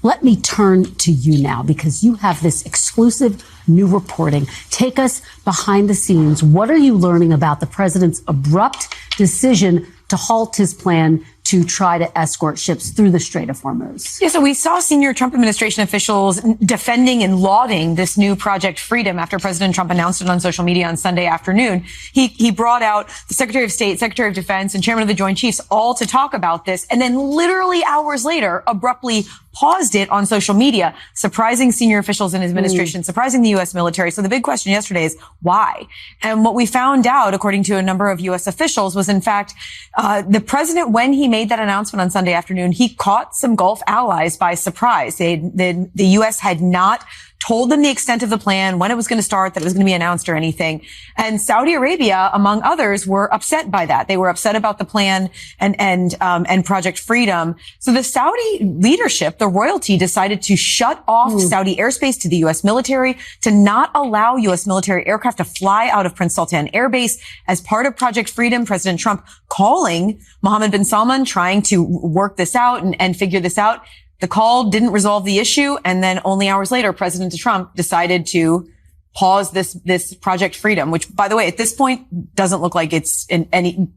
Let me turn to you now because you have this exclusive new reporting. Take us behind the scenes. What are you learning about the president's abrupt decision to halt his plan to try to escort ships through the Strait of Hormuz? Yeah, so we saw senior Trump administration officials defending and lauding this new Project Freedom after President Trump announced it on social media on Sunday afternoon. He brought out the Secretary of State, Secretary of Defense, and Chairman of the Joint Chiefs all to talk about this, and then literally hours later abruptly paused it on social media, surprising senior officials in his administration, surprising the U.S. military. So the big question yesterday is why? And what we found out, according to a number of U.S. officials, was in fact the president, when he made that announcement on Sunday afternoon, he caught some Gulf allies by surprise. The U.S. had not told them the extent of the plan, when it was going to start, that it was going to be announced or anything. And Saudi Arabia, among others, were upset by that. They were upset about the plan and Project Freedom. So the Saudi leadership, the royalty, decided to shut off Saudi airspace to the U.S. military, to not allow U.S. military aircraft to fly out of Prince Sultan Airbase as part of Project Freedom. President Trump calling Mohammed bin Salman, trying to work this out and figure this out. The call didn't resolve the issue. And then only hours later, President Trump decided to pause this Project Freedom, which, by the way, at this point doesn't look like it's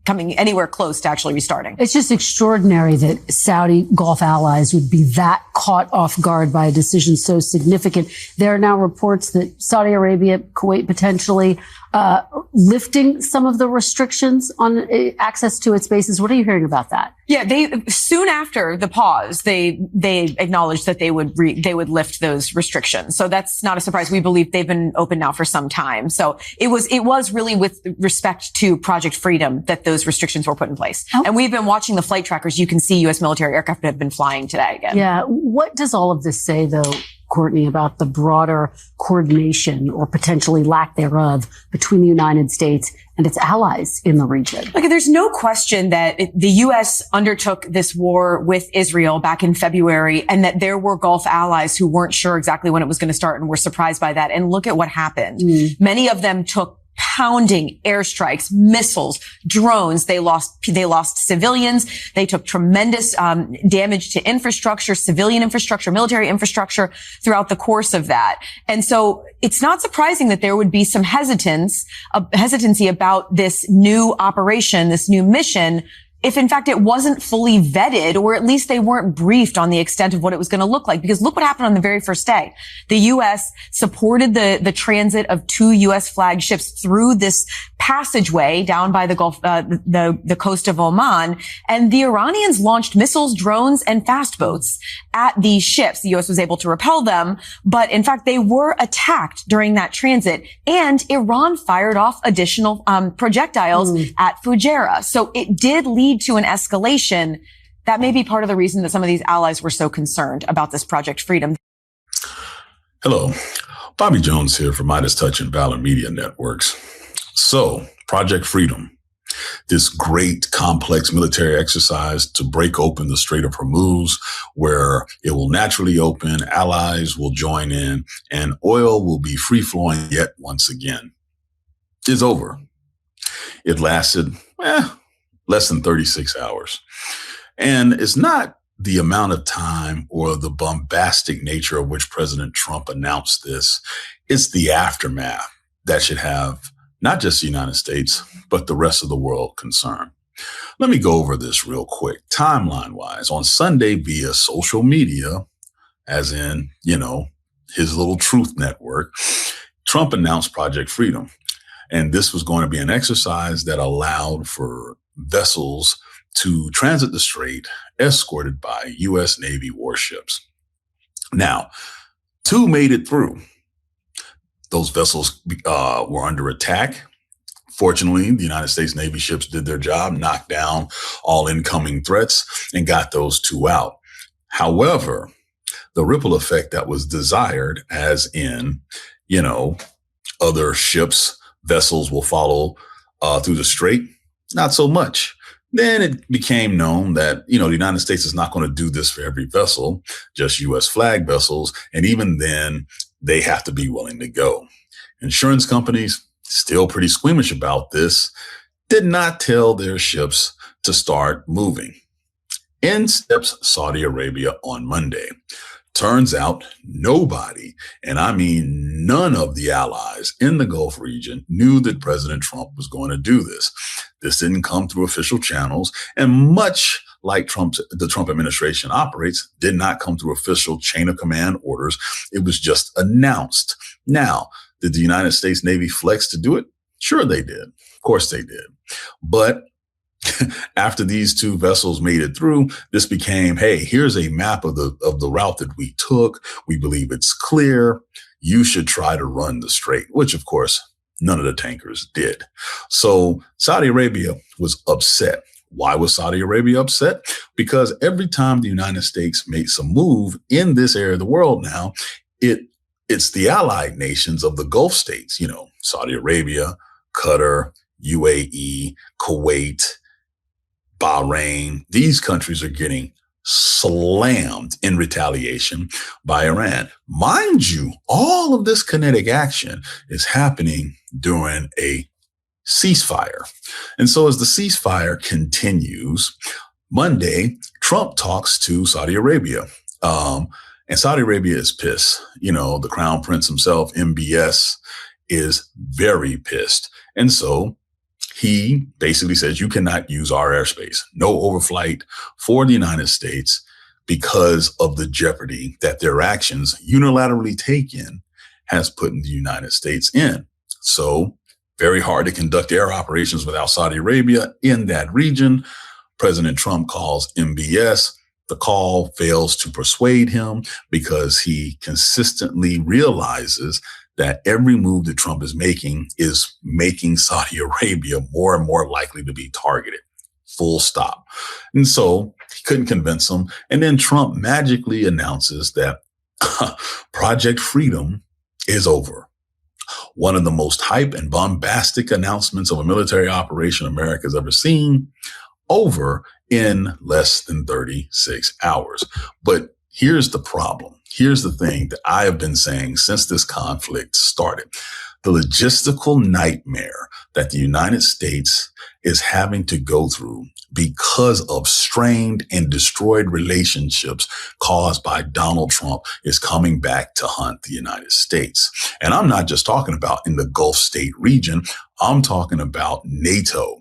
coming anywhere close to actually restarting. It's just extraordinary that Saudi Gulf allies would be that caught off guard by a decision so significant. There are now reports that Saudi Arabia, Kuwait potentially lifting some of the restrictions on access to its bases. What are you hearing about that? Yeah, soon after the pause, they acknowledged that they would lift those restrictions. So that's not a surprise. We believe they've been open now for some time. So it was really with respect to Project Freedom that those restrictions were put in place. Oh. And we've been watching the flight trackers. You can see U.S. military aircraft have been flying today again. Yeah. What does all of this say, though, Courtney, about the broader coordination or potentially lack thereof between the United States and its allies in the region? Look, there's no question that the U.S. undertook this war with Israel back in February, and that there were Gulf allies who weren't sure exactly when it was going to start and were surprised by that. And look at what happened. Many of them took pounding airstrikes, missiles, drones. They lost civilians. They took tremendous damage to infrastructure, civilian infrastructure, military infrastructure throughout the course of that. And so it's not surprising that there would be some hesitancy about this new operation, this new mission, if in fact it wasn't fully vetted, or at least they weren't briefed on the extent of what it was going to look like. Because look what happened on the very first day. The U.S. supported the transit of 2 U.S. flagged ships through this passageway down by the Gulf, the coast of Oman. And the Iranians launched missiles, drones, and fast boats at these ships. The U.S. was able to repel them, but in fact they were attacked during that transit. And Iran fired off additional projectiles at Fujairah. So it did lead to an escalation. That may be part of the reason that some of these allies were so concerned about this Project Freedom. Hello, Bobby Jones here from MeidasTouch and Valor Media Networks. So, Project Freedom, this great complex military exercise to break open the Strait of Hormuz, where it will naturally open, allies will join in, and oil will be free flowing yet once again, is over. It lasted, less than 36 hours. And it's not the amount of time or the bombastic nature of which President Trump announced this. It's the aftermath that should have not just the United States, but the rest of the world concerned. Let me go over this real quick. Timeline wise, on Sunday via social media, as in, his little truth network, Trump announced Project Freedom. And this was going to be an exercise that allowed for vessels to transit the strait escorted by U.S. Navy warships. Now, 2 made it through. Those vessels were under attack. Fortunately, the United States Navy ships did their job, knocked down all incoming threats, and got those 2 out. However, the ripple effect that was desired, as in, other ships, vessels will follow through the strait, not so much. Then it became known that, the United States is not going to do this for every vessel, just U.S. flag vessels. And even then, they have to be willing to go. Insurance companies, still pretty squeamish about this, did not tell their ships to start moving. In steps Saudi Arabia on Monday Turns out nobody, and I mean none of the allies in the Gulf region knew that President Trump was going to do this. This didn't come through official channels, and much like the Trump administration operates, did not come through official chain of command orders. It was just announced. Now, did the United States Navy flex to do it? Sure they did. Of course they did. But after these two vessels made it through, this became, hey, here's a map of the route that we took. We believe it's clear. You should try to run the strait, which of course, none of the tankers did. So Saudi Arabia was upset. Why was Saudi Arabia upset? Because every time the United States makes a move in this area of the world now, it's the allied nations of the Gulf states, Saudi Arabia, Qatar, UAE, Kuwait, Bahrain. These countries are getting slammed in retaliation by Iran. Mind you, all of this kinetic action is happening during a ceasefire. And so as the ceasefire continues, Monday, Trump talks to Saudi Arabia. And Saudi Arabia is pissed. The Crown Prince himself, MBS, is very pissed. And so he basically says, you cannot use our airspace. No overflight for the United States because of the jeopardy that their actions unilaterally taken has put the United States in. So very hard to conduct air operations without Saudi Arabia in that region. President Trump calls MBS. The call fails to persuade him because he consistently realizes that every move that Trump is making Saudi Arabia more and more likely to be targeted. Full stop. And so he couldn't convince him. And then Trump magically announces that Project Freedom is over. One of the most hype and bombastic announcements of a military operation America's ever seen, over in less than 36 hours. But here's the problem. Here's the thing that I have been saying since this conflict started. The logistical nightmare that the United States is having to go through because of strained and destroyed relationships caused by Donald Trump is coming back to haunt the United States. And I'm not just talking about in the Gulf state region. I'm talking about NATO,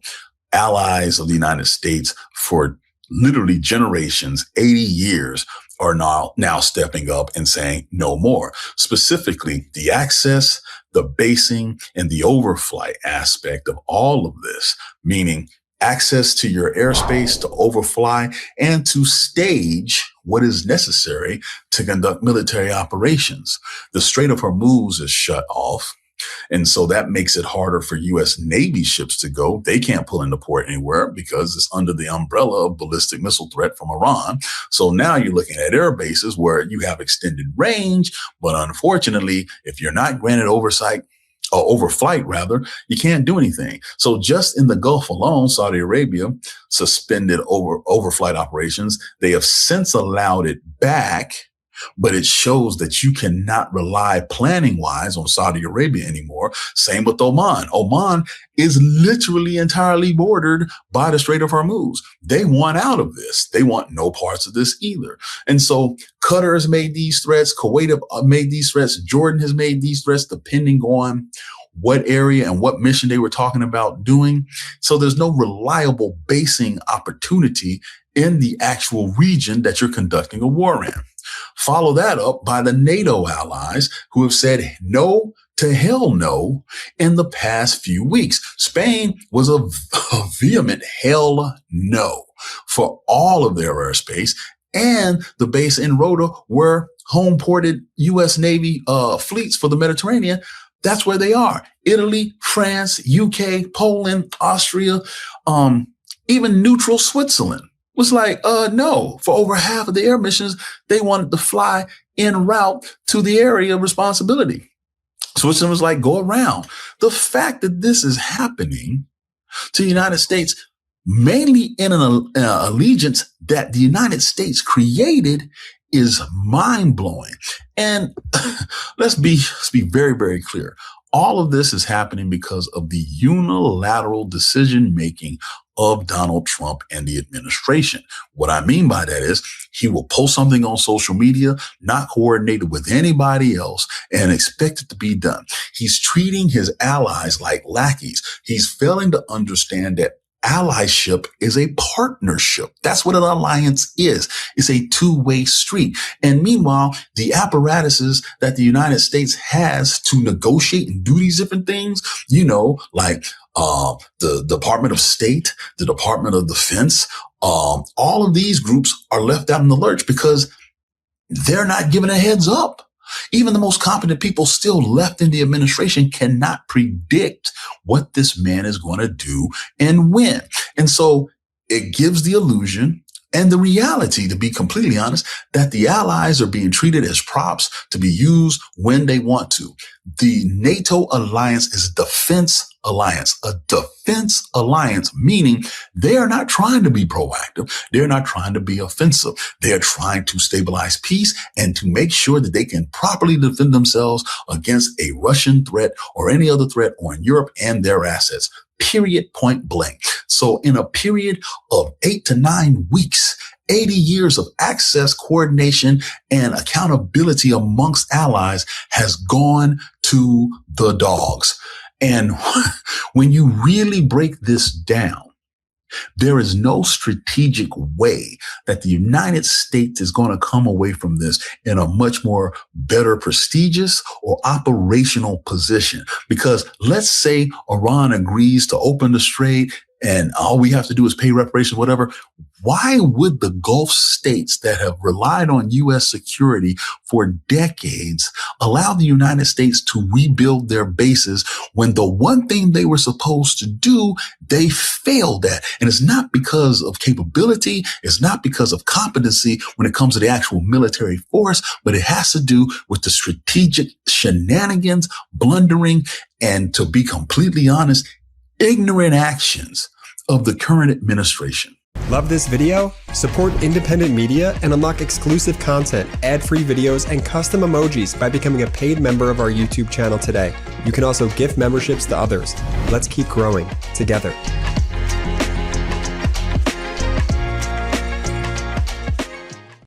allies of the United States for literally generations, 80 years, are now stepping up and saying no more. Specifically, the access, the basing, and the overflight aspect of all of this, meaning access to your airspace to overfly and to stage what is necessary to conduct military operations. The Strait of Hormuz is shut off. And so that makes it harder for U.S. Navy ships to go. They can't pull into port anywhere because it's under the umbrella of ballistic missile threat from Iran. So now you're looking at air bases where you have extended range. But unfortunately, if you're not granted overflight, you can't do anything. So just in the Gulf alone, Saudi Arabia suspended overflight operations. They have since allowed it back. But it shows that you cannot rely planning wise on Saudi Arabia anymore. Same with Oman. Oman is literally entirely bordered by the Strait of Hormuz. They want out of this. They want no parts of this either. And so Qatar has made these threats. Kuwait have made these threats. Jordan has made these threats, depending on what area and what mission they were talking about doing. So there's no reliable basing opportunity in the actual region that you're conducting a war in. Follow that up by the NATO allies who have said no to hell no in the past few weeks. Spain was a vehement hell no for all of their airspace, and the base in Rota were home ported U.S. Navy fleets for the Mediterranean. That's where they are. Italy, France, UK, Poland, Austria, even neutral Switzerland was like, no, for over half of the air missions, they wanted to fly en route to the area of responsibility. Switzerland was like, go around. The fact that this is happening to the United States, mainly in an allegiance that the United States created, is mind blowing. And let's be very, very clear. All of this is happening because of the unilateral decision-making of Donald Trump and the administration. What I mean by that is he will post something on social media, not coordinated with anybody else, and expect it to be done. He's treating his allies like lackeys. He's failing to understand that allyship is a partnership. That's what an alliance is. It's a two-way street. And meanwhile, the apparatuses that the United States has to negotiate and do these different things, like the Department of State, the Department of Defense, all of these groups are left out in the lurch because they're not given a heads up. Even the most competent people still left in the administration cannot predict what this man is going to do and when. And so it gives the illusion and the reality, to be completely honest, that the allies are being treated as props to be used when they want to. The NATO alliance is a defense alliance, meaning they are not trying to be proactive. They're not trying to be offensive. They're trying to stabilize peace and to make sure that they can properly defend themselves against a Russian threat or any other threat on Europe and their assets. Period, point blank. So in a period of 8 to 9 weeks, 80 years of access, coordination, and accountability amongst allies has gone to the dogs. And when you really break this down, there is no strategic way that the United States is going to come away from this in a much more better prestigious or operational position. Because let's say Iran agrees to open the strait and all we have to do is pay reparations, whatever. Why would the Gulf states that have relied on U.S. security for decades allow the United States to rebuild their bases when the one thing they were supposed to do, they failed at? And it's not because of capability. It's not because of competency when it comes to the actual military force, but it has to do with the strategic shenanigans, blundering, and to be completely honest, ignorant actions of the current administration. Love this video? Support independent media and unlock exclusive content, ad-free videos, and custom emojis by becoming a paid member of our YouTube channel today. You can also gift memberships to others. Let's keep growing together.